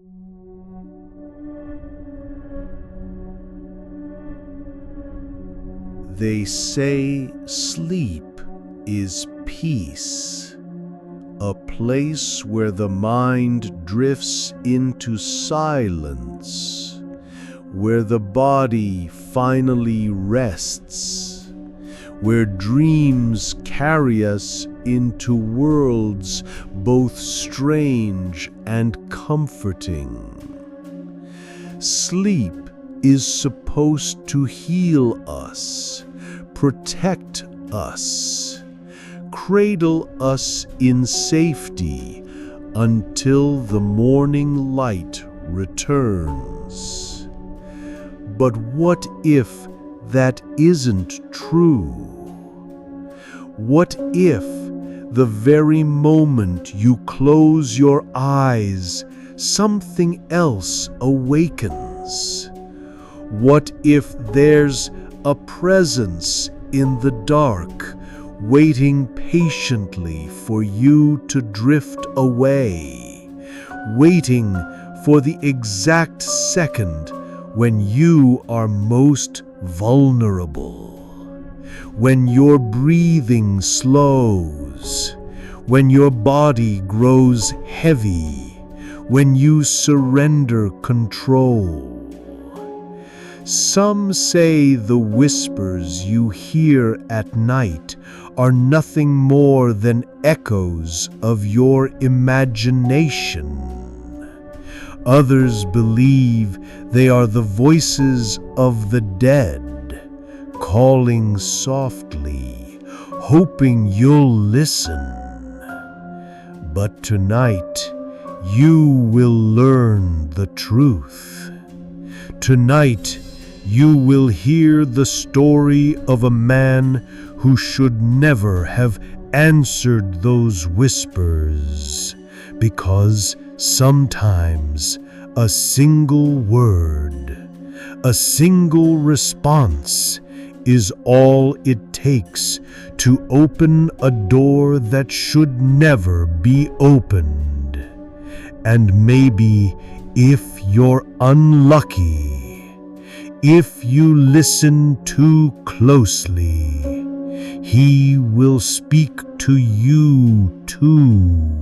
They say sleep is peace, a place where the mind drifts into silence, where the body finally rests, where dreams carry us into worlds both strange and comforting. Sleep is supposed to heal us, protect us, cradle us in safety until the morning light returns. But what if that isn't true? What if the very moment you close your eyes, something else awakens? What if there's a presence in the dark, waiting patiently for you to drift away, waiting for the exact second when you are most vulnerable, when your breathing slows, when your body grows heavy, when you surrender control? Some say the whispers you hear at night are nothing more than echoes of your imagination. Others believe they are the voices of the dead, calling softly, hoping you'll listen. But tonight, you will learn the truth. Tonight, you will hear the story of a man who should never have answered those whispers, because sometimes a single word, a single response is all it takes to open a door that should never be opened. And maybe if you're unlucky, if you listen too closely, he will speak to you too.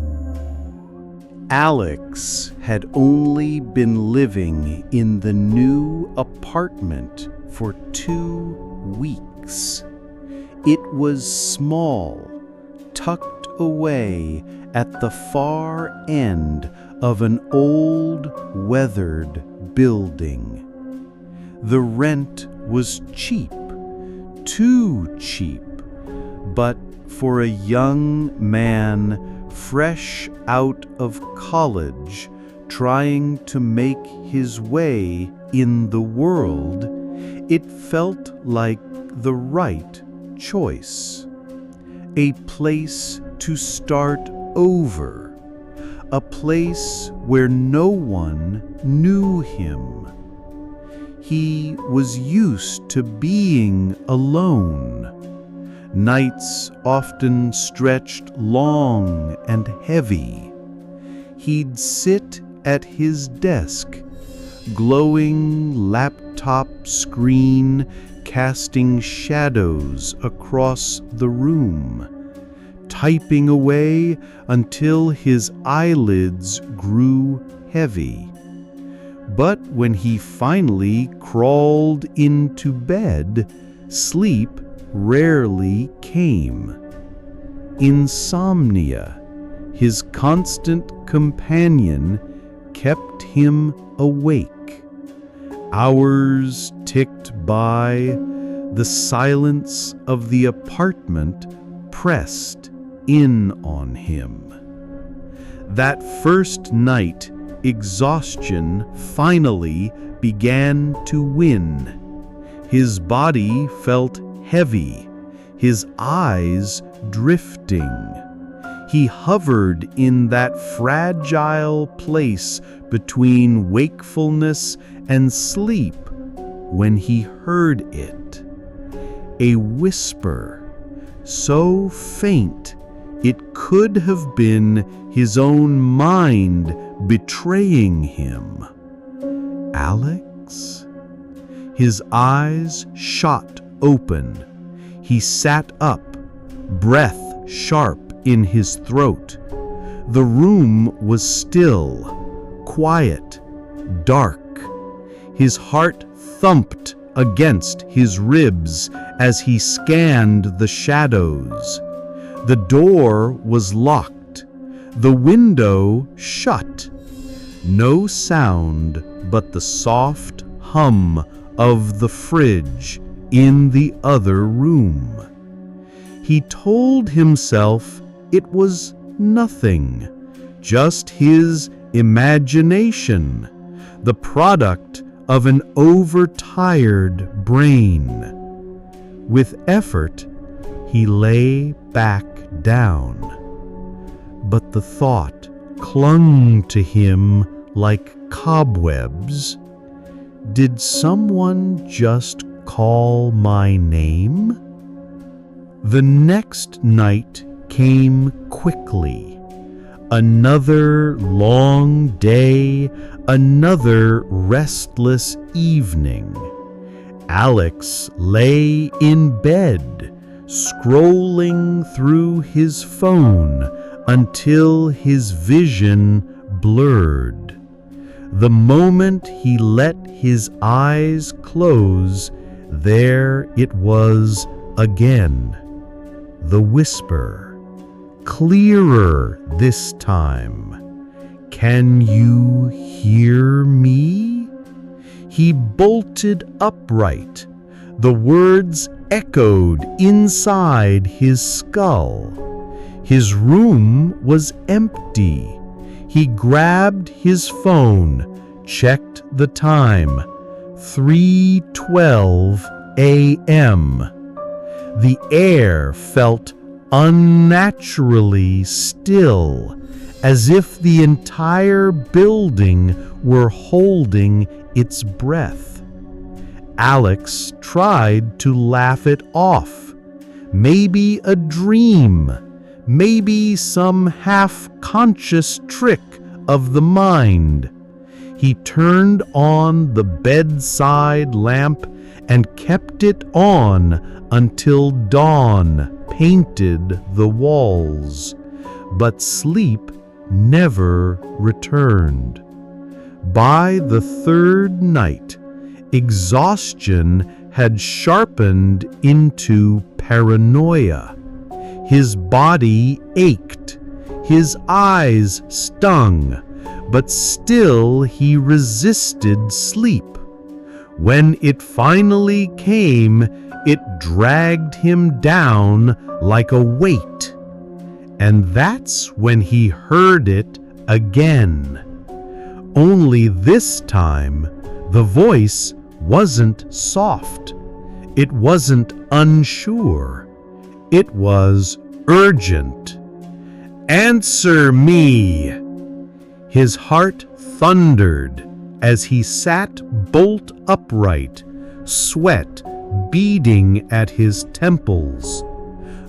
Alex had only been living in the new apartment for 2 weeks. It was small, tucked away at the far end of an old, weathered building. The rent was cheap, too cheap, but for a young man fresh out of college, trying to make his way in the world, it felt like the right choice. A place to start over, a place where no one knew him. He was used to being alone. Nights often stretched long and heavy. He'd sit at his desk, glowing laptop screen casting shadows across the room, typing away until his eyelids grew heavy. But when he finally crawled into bed, sleep rarely came. Insomnia, his constant companion, kept him awake. Hours ticked by, the silence of the apartment pressed in on him. That first night, exhaustion finally began to win. His body felt heavy, his eyes drifting. He hovered in that fragile place between wakefulness and sleep when he heard it. A whisper, so faint it could have been his own mind betraying him. Alex? His eyes shot open. He sat up, breath sharp in his throat. The room was still, quiet, dark. His heart thumped against his ribs as he scanned the shadows. The door was locked, the window shut. No sound but the soft hum of the fridge in the other room. He told himself it was nothing, just his imagination, the product of an overtired brain. With effort, he lay back down. But the thought clung to him like cobwebs. Did someone just call my name? The next night came quickly. Another long day, another restless evening. Alex lay in bed, scrolling through his phone until his vision blurred. The moment he let his eyes close, there it was again. The whisper, clearer this time. Can you hear me? He bolted upright. The words echoed inside his skull. His room was empty. He grabbed his phone, checked the time. 3:12 a.m. The air felt unnaturally still, as if the entire building were holding its breath. Alex tried to laugh it off. Maybe a dream, maybe some half-conscious trick of the mind. He turned on the bedside lamp and kept it on until dawn painted the walls. But sleep never returned. By the third night, exhaustion had sharpened into paranoia. His body ached, his eyes stung, but still he resisted sleep. When it finally came, it dragged him down like a weight. And that's when he heard it again. Only this time, the voice wasn't soft. It wasn't unsure. It was urgent. Answer me! His heart thundered as he sat bolt upright, sweat beading at his temples.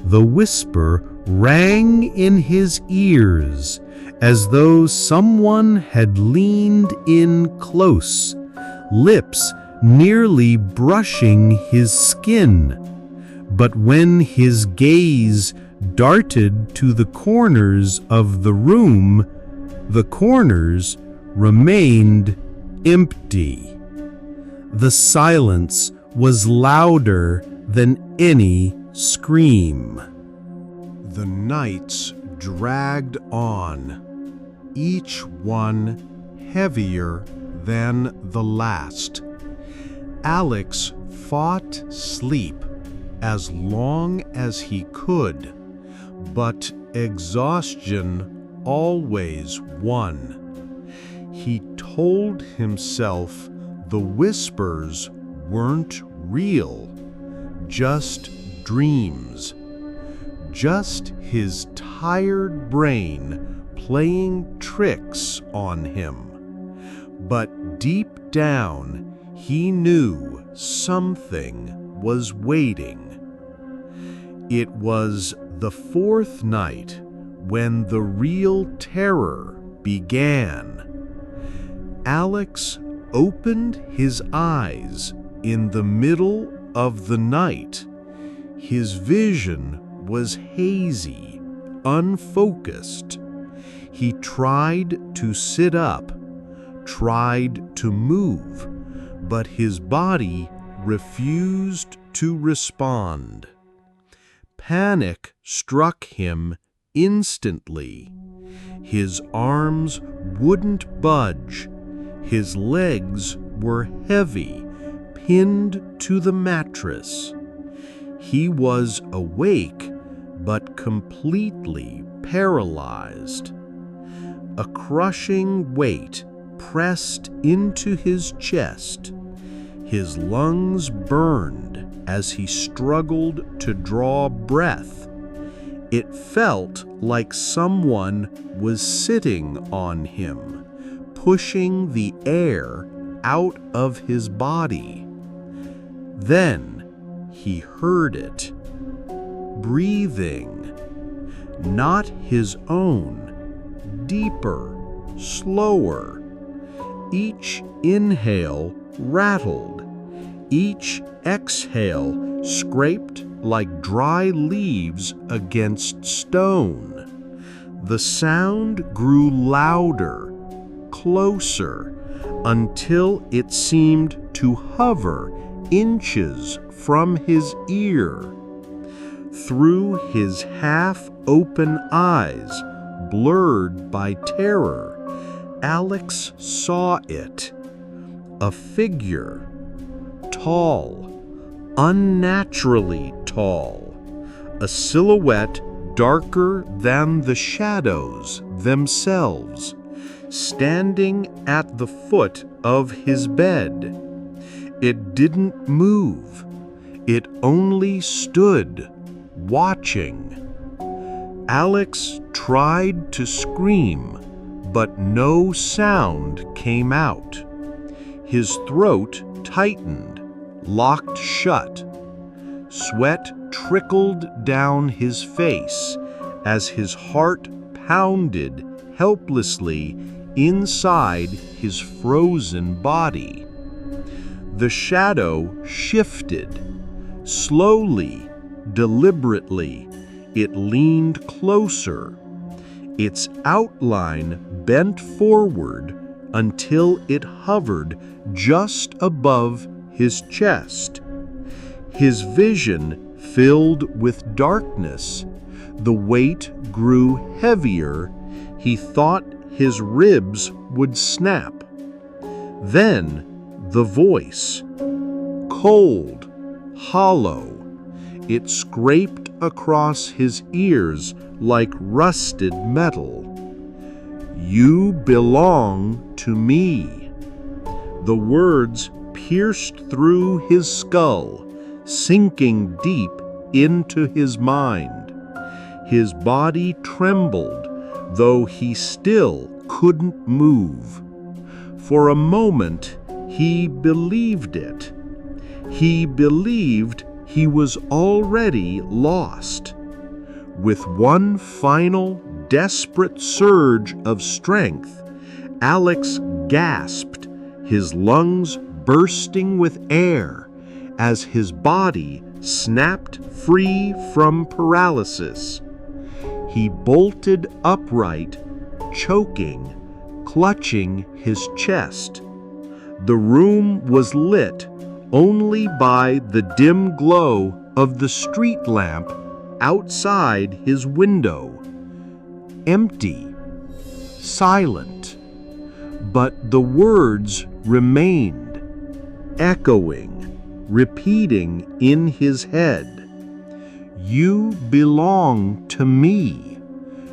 The whisper rang in his ears as though someone had leaned in close, lips nearly brushing his skin. But when his gaze darted to the corners of the room, the corners remained empty. The silence was louder than any scream. The nights dragged on, each one heavier than the last. Alex fought sleep as long as he could, but exhaustion always won. He told himself the whispers weren't real, just dreams, just his tired brain playing tricks on him. But deep down, he knew something was waiting. It was the fourth night when the real terror began. Alex opened his eyes in the middle of the night. His vision was hazy, unfocused. He tried to sit up, tried to move, but his body refused to respond. Panic struck him instantly. His arms wouldn't budge. His legs were heavy, pinned to the mattress. He was awake, but completely paralyzed. A crushing weight pressed into his chest. His lungs burned as he struggled to draw breath. It felt like someone was sitting on him, pushing the air out of his body. Then he heard it. Breathing. Not his own. Deeper, slower. Each inhale rattled. Each exhale scraped like dry leaves against stone. The sound grew louder, closer, until it seemed to hover inches from his ear. Through his half-open eyes, blurred by terror, Alex saw it. A figure, tall, unnaturally tall, a silhouette darker than the shadows themselves, standing at the foot of his bed. It didn't move. It only stood, watching. Alex tried to scream, but no sound came out. His throat tightened, locked shut. Sweat trickled down his face as his heart pounded helplessly inside his frozen body. The shadow shifted. Slowly, deliberately, it leaned closer. Its outline bent forward until it hovered just above his chest. His vision filled with darkness. The weight grew heavier. He thought his ribs would snap. Then the voice, cold, hollow. It scraped across his ears like rusted metal. You belong to me. The words pierced through his skull, sinking deep into his mind. His body trembled, though he still couldn't move. For a moment, he believed it. He believed he was already lost. With one final, desperate surge of strength, Alex gasped, his lungs bursting with air, as his body snapped free from paralysis. He bolted upright, choking, clutching his chest. The room was lit only by the dim glow of the street lamp outside his window. Empty, silent, but the words remained, echoing, repeating in his head. You belong to me.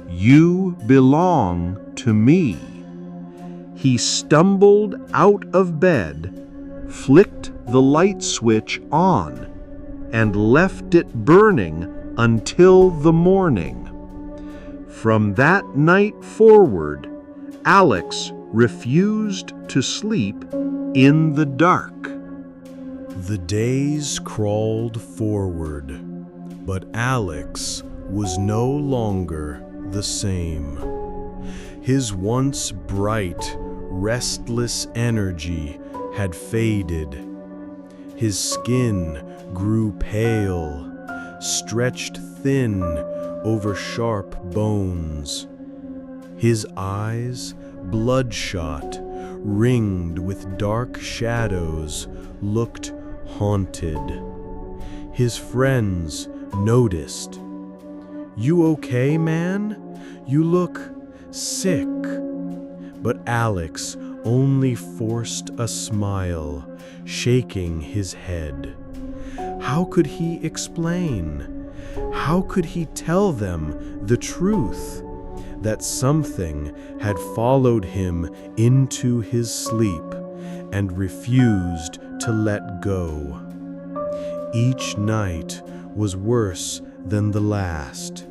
You belong to me. He stumbled out of bed, flicked the light switch on, and left it burning until the morning. From that night forward, Alex refused to sleep in the dark. The days crawled forward, but Alex was no longer the same. His once bright, restless energy had faded. His skin grew pale, stretched thin over sharp bones. His eyes, bloodshot, ringed with dark shadows, looked haunted. His friends noticed. "You okay, man? You look sick." But Alex only forced a smile, shaking his head. How could he explain? How could he tell them the truth? That something had followed him into his sleep and refused to let go. Each night was worse than the last.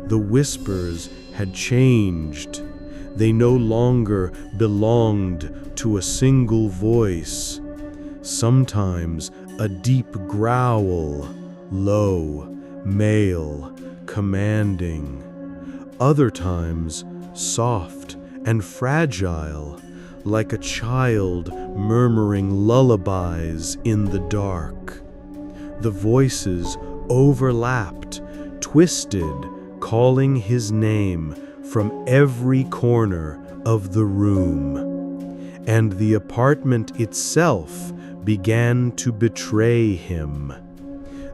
The whispers had changed. They no longer belonged to a single voice. Sometimes a deep growl, low, male, commanding. Other times soft and fragile, like a child murmuring lullabies in the dark. The voices overlapped, twisted, calling his name from every corner of the room. And the apartment itself began to betray him.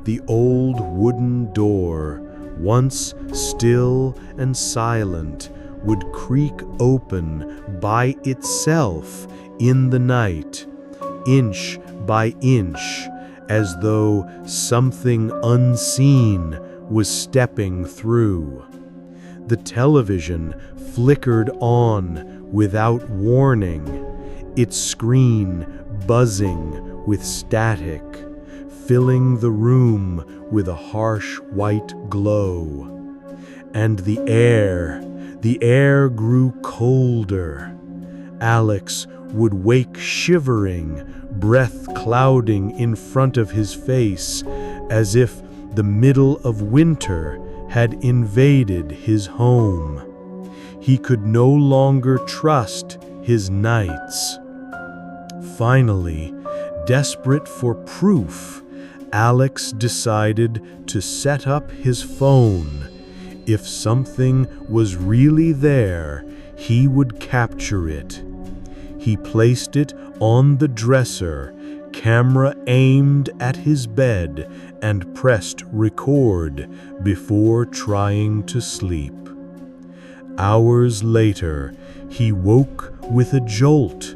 The old wooden door, once still and silent, would creak open by itself in the night, inch by inch, as though something unseen was stepping through. The television flickered on without warning, its screen buzzing with static, filling the room with a harsh white glow. And the air grew colder. Alex would wake shivering, breath clouding in front of his face, as if the middle of winter had invaded his home. He could no longer trust his nights. Finally, desperate for proof, Alex decided to set up his phone. If something was really there, he would capture it. He placed it on the dresser, camera aimed at his bed, and pressed record before trying to sleep. Hours later, he woke with a jolt,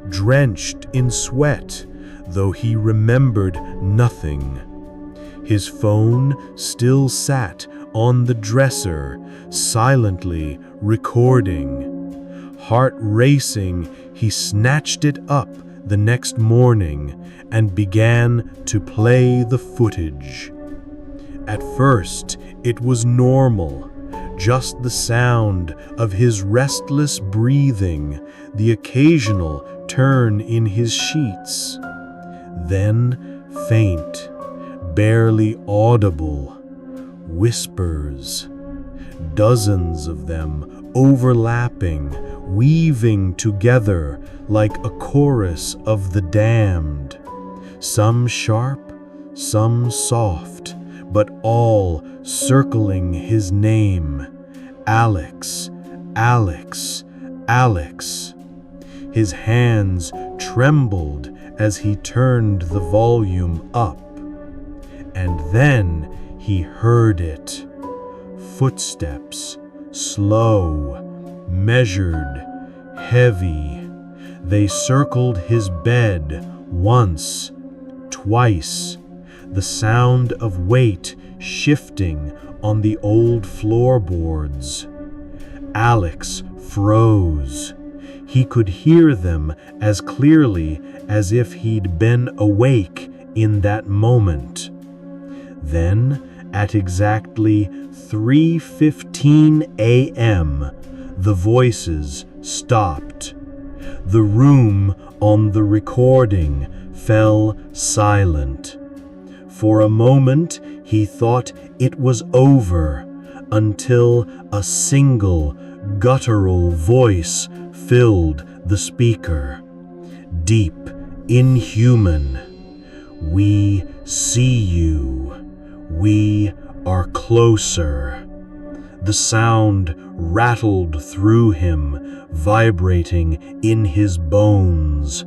drenched in sweat, though he remembered nothing. His phone still sat on the dresser, silently recording. Heart racing, he snatched it up the next morning and began to play the footage. At first, it was normal, just the sound of his restless breathing, the occasional turn in his sheets. Then, faint, barely audible, whispers, dozens of them overlapping, weaving together like a chorus of the damned. Some sharp, some soft, but all circling his name. Alex, Alex, Alex. His hands trembled as he turned the volume up. And then he heard it. Footsteps, slow, measured, heavy. They circled his bed once, twice, the sound of weight shifting on the old floorboards. Alex froze. He could hear them as clearly as if he'd been awake in that moment. Then, at exactly 3:15 a.m., the voices stopped. The room on the recording fell silent. For a moment, he thought it was over, until a single guttural voice filled the speaker, deep, inhuman. We see you. We are closer. The sound rattled through him, vibrating in his bones.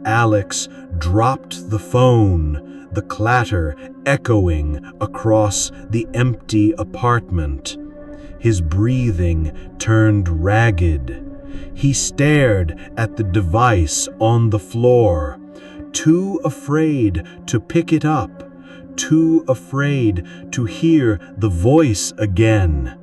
Alex dropped the phone, the clatter echoing across the empty apartment. His breathing turned ragged. He stared at the device on the floor, too afraid to pick it up, too afraid to hear the voice again.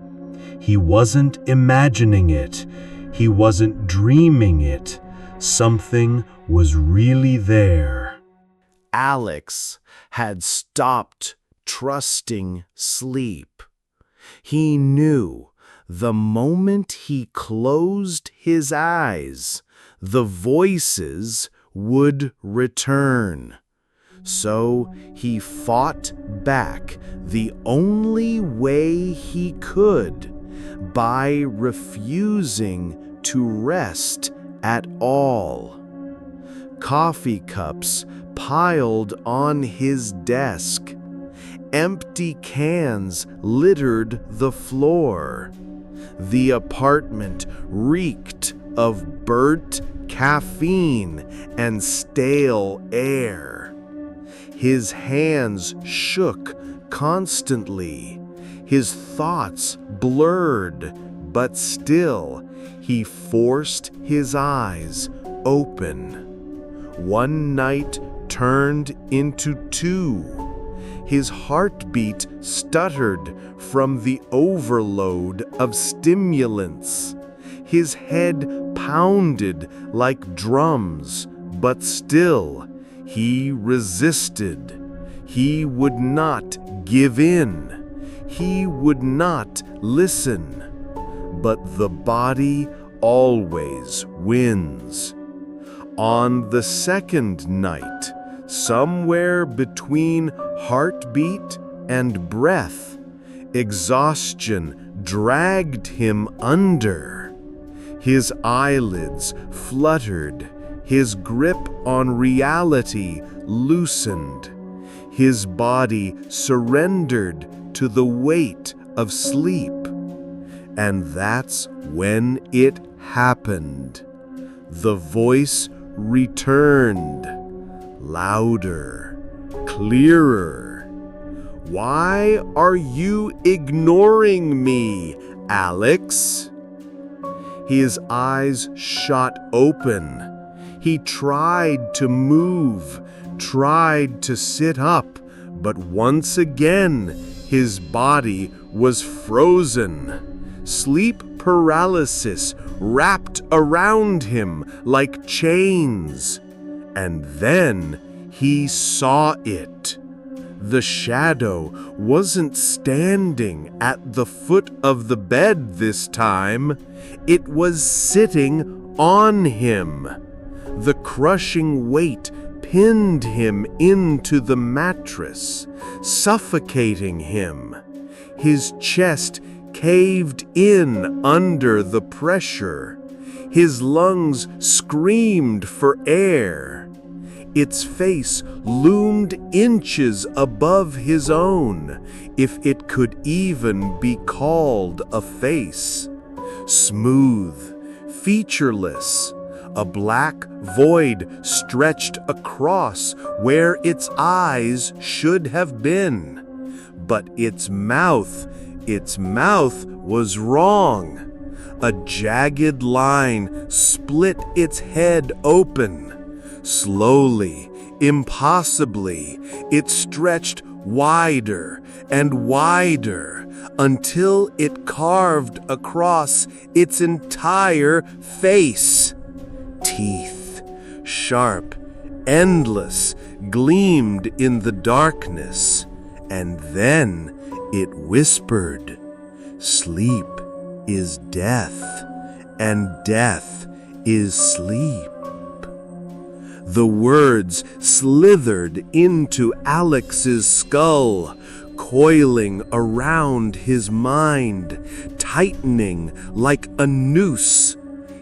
He wasn't imagining it. He wasn't dreaming it. Something was really there. Alex had stopped trusting sleep. He knew the moment he closed his eyes, the voices would return. So he fought back the only way he could, by refusing to rest at all. Coffee cups piled on his desk. Empty cans littered the floor. The apartment reeked of burnt caffeine and stale air. His hands shook constantly. His thoughts blurred, but still he forced his eyes open. One night turned into two. His heartbeat stuttered from the overload of stimulants. His head pounded like drums, but still he resisted. He would not give in. He would not listen. But the body always wins. On the second night, somewhere between heartbeat and breath, exhaustion dragged him under. His eyelids fluttered. His grip on reality loosened. His body surrendered to the weight of sleep. And that's when it happened. The voice returned, louder, clearer. "Why are you ignoring me, Alex?" His eyes shot open. He tried to move, tried to sit up, but once again his body was frozen. Sleep paralysis wrapped around him like chains. And then he saw it. The shadow wasn't standing at the foot of the bed this time. It was sitting on him. The crushing weight pinned him into the mattress, suffocating him. His chest caved in under the pressure. His lungs screamed for air. Its face loomed inches above his own, if it could even be called a face. Smooth, featureless, a black void stretched across where its eyes should have been. But its mouth was wrong. A jagged line split its head open. Slowly, impossibly, it stretched wider and wider until it carved across its entire face. Teeth, sharp, endless, gleamed in the darkness, and then it whispered, "Sleep is death, and death is sleep." The words slithered into Alex's skull, coiling around his mind, tightening like a noose.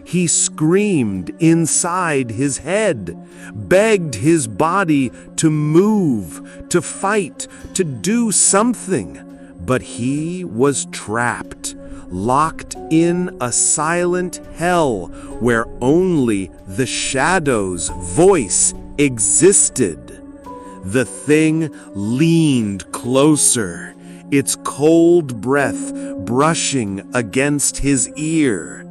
He screamed inside his head, begged his body to move, to fight, to do something. But he was trapped, locked in a silent hell where only the shadow's voice existed. The thing leaned closer, its cold breath brushing against his ear.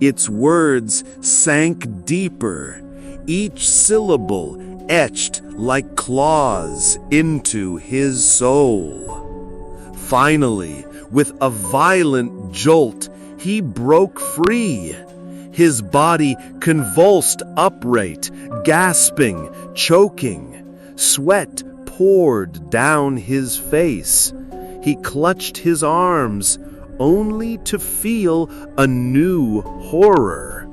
Its words sank deeper, each syllable etched like claws into his soul. Finally, with a violent jolt, he broke free. His body convulsed upright, gasping, choking. Sweat poured down his face. He clutched his arms, only to feel a new horror.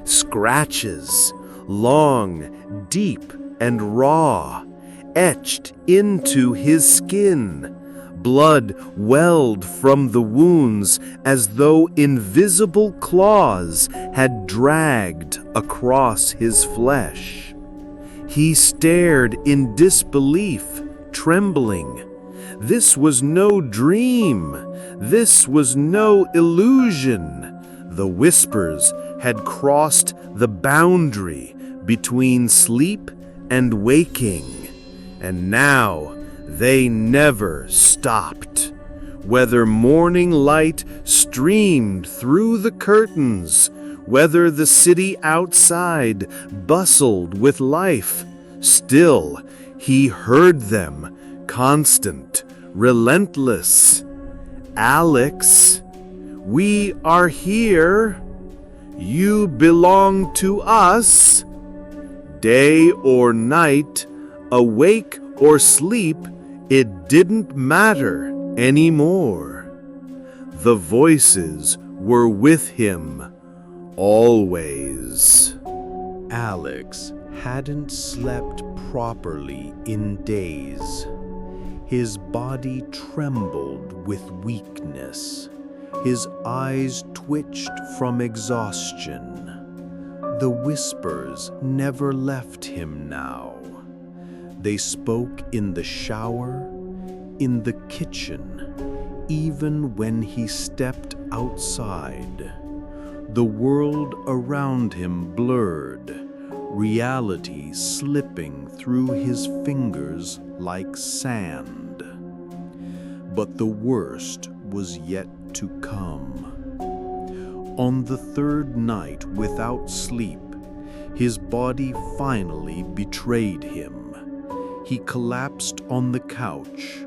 Scratches, long, deep, and raw, etched into his skin. Blood welled from the wounds as though invisible claws had dragged across his flesh. He stared in disbelief, trembling. This was no dream. This was no illusion. The whispers had crossed the boundary between sleep and waking, and now they never stopped. Whether morning light streamed through the curtains, whether the city outside bustled with life, still he heard them, constant, relentless. Alex, we are here. You belong to us. Day or night, awake or sleep, it didn't matter anymore. The voices were with him always. Alex hadn't slept properly in days. His body trembled with weakness. His eyes twitched from exhaustion. The whispers never left him now. They spoke in the shower, in the kitchen, even when he stepped outside. The world around him blurred, reality slipping through his fingers like sand. But the worst was yet to come. On the third night without sleep, his body finally betrayed him. He collapsed on the couch,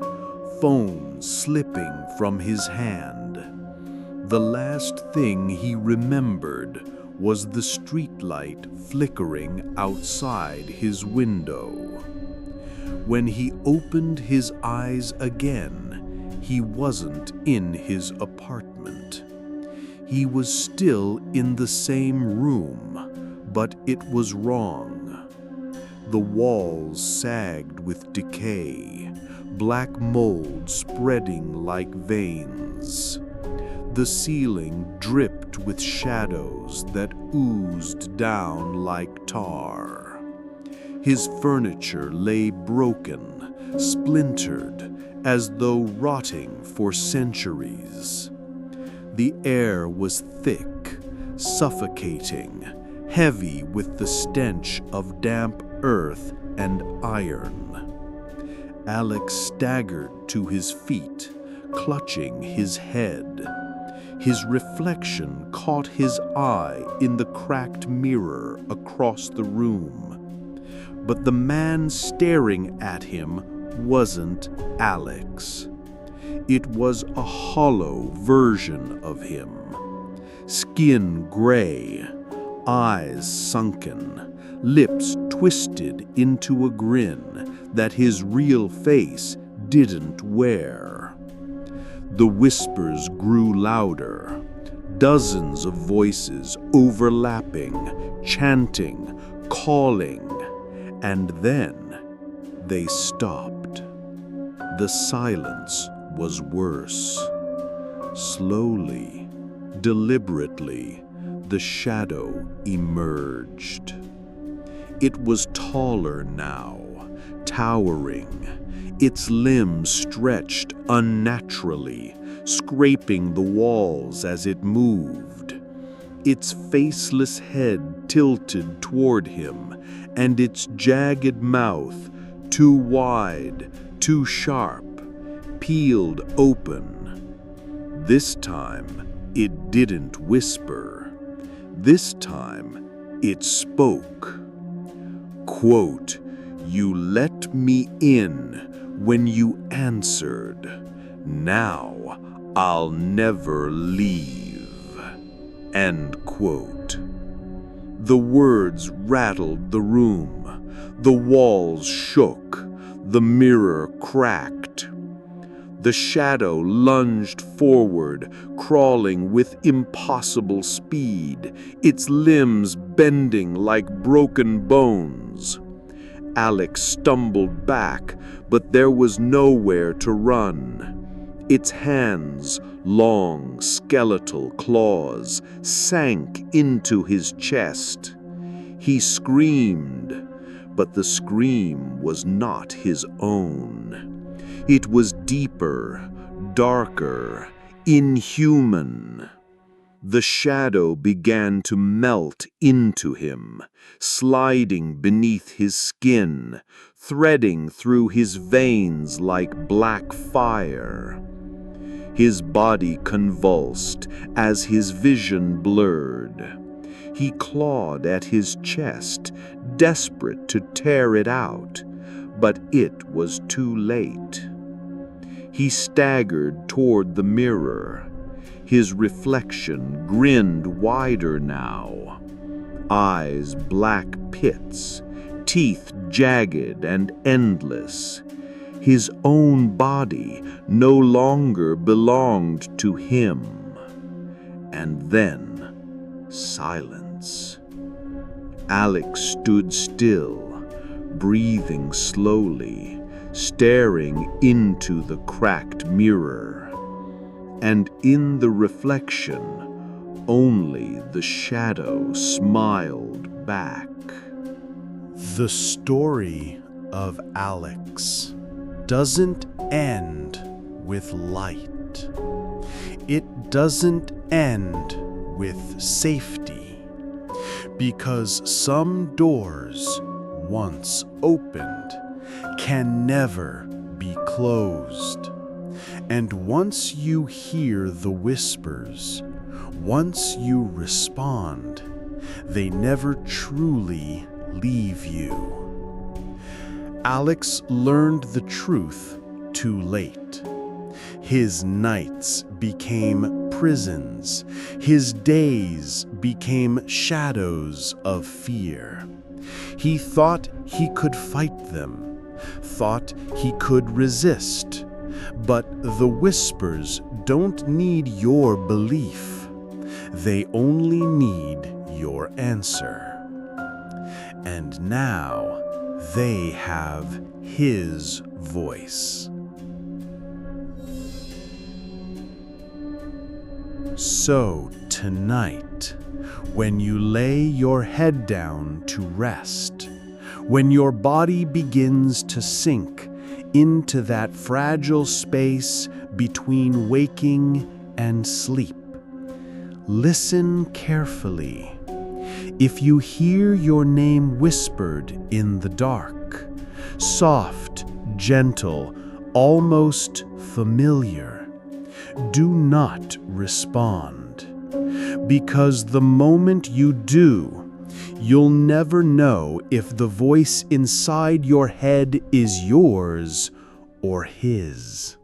phone slipping from his hand. The last thing he remembered was the streetlight flickering outside his window. When he opened his eyes again, he wasn't in his apartment. He was still in the same room, but it was wrong. The walls sagged with decay, black mold spreading like veins. The ceiling dripped with shadows that oozed down like tar. His furniture lay broken, splintered, as though rotting for centuries. The air was thick, suffocating, heavy with the stench of damp earth and iron. Alex staggered to his feet, clutching his head. His reflection caught his eye in the cracked mirror across the room. But the man staring at him wasn't Alex. It was a hollow version of him. Skin gray, eyes sunken, lips twisted into a grin that his real face didn't wear. The whispers grew louder, dozens of voices overlapping, chanting, calling, and then they stopped. The silence was worse. Slowly, deliberately, the shadow emerged. It was taller now, towering, its limbs stretched unnaturally, scraping the walls as it moved. Its faceless head tilted toward him, and its jagged mouth, too wide, too sharp, peeled open. This time, it didn't whisper. This time, it spoke. Quote, "You let me in when you answered. Now I'll never leave." End quote. The words rattled the room. The walls shook. The mirror cracked. The shadow lunged forward, crawling with impossible speed, its limbs bending like broken bones. Alex stumbled back, but there was nowhere to run. Its hands, long, skeletal claws, sank into his chest. He screamed, but the scream was not his own. It was deeper, darker, inhuman. The shadow began to melt into him, sliding beneath his skin, threading through his veins like black fire. His body convulsed as his vision blurred. He clawed at his chest, desperate to tear it out, but it was too late. He staggered toward the mirror. His reflection grinned wider now. Eyes black pits, teeth jagged and endless. His own body no longer belonged to him. And then, silence. Alex stood still, breathing slowly, staring into the cracked mirror. And in the reflection, only the shadow smiled back. The story of Alex doesn't end with light. It doesn't end with safety, because some doors, once opened, can never be closed. And once you hear the whispers, once you respond, they never truly leave you. Alex learned the truth too late. His nights became prisons. His days became shadows of fear. He thought he could fight them, thought he could resist. But the whispers don't need your belief. They only need your answer. And now they have his voice. So tonight, when you lay your head down to rest, when your body begins to sink into that fragile space between waking and sleep, listen carefully. If you hear your name whispered in the dark, soft, gentle, almost familiar, do not respond, because the moment you do, you'll never know if the voice inside your head is yours or his.